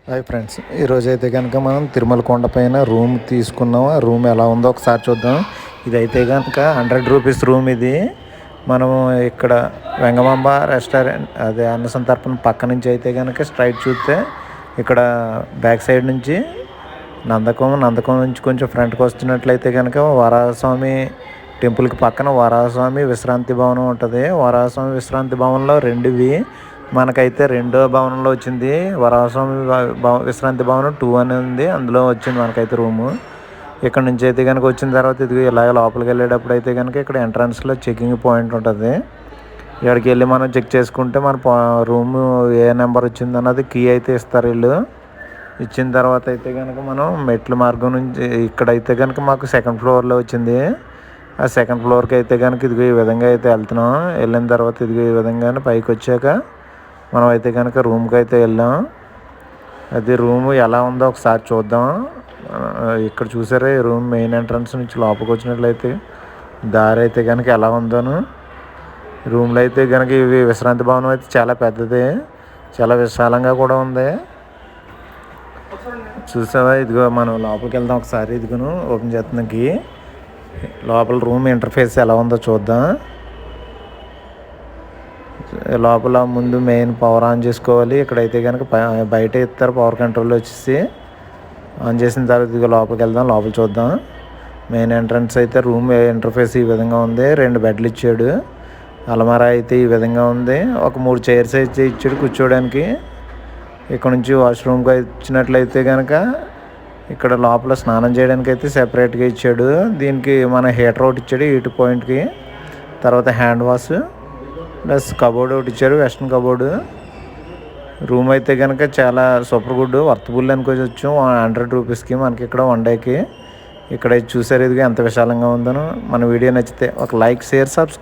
Hi friends, ఈరోజు అయితే కనుక మనం తిరుమల కొండపైన రూమ్ తీసుకున్నాం. ఆ రూమ్ ఎలా ఉందో ఒకసారి చూద్దాం. ఇదైతే కనుక 100 రూపీస్ రూమ్. ఇది మనము ఇక్కడ వెంగమాంబ రెస్టారెంట్ అదే అన్న సంతర్పణ పక్క నుంచి అయితే కనుక స్ట్రైట్ చూస్తే ఇక్కడ బ్యాక్ సైడ్ నుంచి నందకం నుంచి కొంచెం ఫ్రంట్కి వస్తున్నట్లయితే కనుక వరాహస్వామి టెంపుల్కి పక్కన వరాహస్వామి విశ్రాంతి భవనం ఉంటుంది. వరాహస్వామి విశ్రాంతి భవనంలో రెండువి మనకైతే రెండో భవనంలో వచ్చింది. వరాహస్వామి విశ్రాంతి భవనం 2 అని ఉంది, అందులో వచ్చింది మనకైతే రూము. ఇక్కడ నుంచి అయితే కనుక వచ్చిన తర్వాత ఇది ఇలాగ లోపలికి వెళ్ళేటప్పుడు అయితే కనుక ఇక్కడ ఎంట్రన్స్లో చెకింగ్ పాయింట్ ఉంటుంది. ఇక్కడికి వెళ్ళి మనం చెక్ చేసుకుంటే మన రూము ఏ నెంబర్ వచ్చింది అన్నది కీ అయితే ఇస్తారు వీళ్ళు. ఇచ్చిన తర్వాత అయితే కనుక మనం మెట్ల మార్గం నుంచి ఇక్కడైతే కనుక మాకు సెకండ్ ఫ్లోర్లో వచ్చింది. ఆ సెకండ్ ఫ్లోర్కి అయితే కనుక ఇదిగో ఈ విధంగా అయితే వెళ్తున్నాం. వెళ్ళిన తర్వాత ఇదిగో ఈ విధంగానే పైకి వచ్చాక మనం అయితే కనుక రూమ్కి అయితే వెళ్ళాం. అది రూమ్ ఎలా ఉందో ఒకసారి చూద్దాం. ఇక్కడ చూసారా, ఈ రూమ్ మెయిన్ ఎంట్రన్స్ నుంచి లోపలికి వచ్చినట్లయితే దారి అయితే కనుక ఎలా ఉందోను. రూమ్లో అయితే కనుక ఇవి విశ్రాంతి భవనం అయితే చాలా పెద్దది, చాలా విశాలంగా కూడా ఉంది. చూసావా, ఇదిగో మనం లోపలికి వెళ్దాం ఒకసారి. ఇదిగోను ఓపెన్ చేస్తున్నాకి లోపల రూమ్ ఇంటర్ఫేస్ ఎలా ఉందో చూద్దాం. లోపల ముందు మెయిన్ పవర్ ఆన్ చేసుకోవాలి. ఇక్కడైతే కనుక బయట ఇస్తారు పవర్ కంట్రోల్ వచ్చేసి. ఆన్ చేసిన తర్వాత ఇదిగో లోపలికి వెళ్దాం, లోపల చూద్దాం. మెయిన్ ఎంట్రన్స్ అయితే రూమ్ ఇంటర్ఫేస్ ఈ విధంగా ఉంది. 2 బెడ్లు ఇచ్చాడు. అలమారా అయితే ఈ విధంగా ఉంది. ఒక 3 చైర్స్ అయితే ఇచ్చాడు కూర్చోవడానికి. ఇక్కడ నుంచి వాష్రూమ్కి వచ్చినట్లయితే కనుక ఇక్కడ లోపల స్నానం చేయడానికి అయితే సెపరేట్గా ఇచ్చాడు. దీనికి మన హీటర్ ఒకటి ఇచ్చాడు హీట్ పాయింట్కి. తర్వాత హ్యాండ్ వాష్ ప్లస్ కబోర్డ్ ఒకటి ఇచ్చారు, వెస్ట్రన్ కబోర్డు. రూమ్ అయితే కనుక చాలా సూపర్ గుడ్, వర్తబుల్ అనుకోవచ్చు. 100 రూపీస్కి మనకి ఇక్కడ 1 డేకి. ఇక్కడ చూసారు ఇదిగా ఎంత విశాలంగా ఉందనో. మన వీడియో నచ్చితే ఒక లైక్, షేర్, సబ్స్క్రైబ్.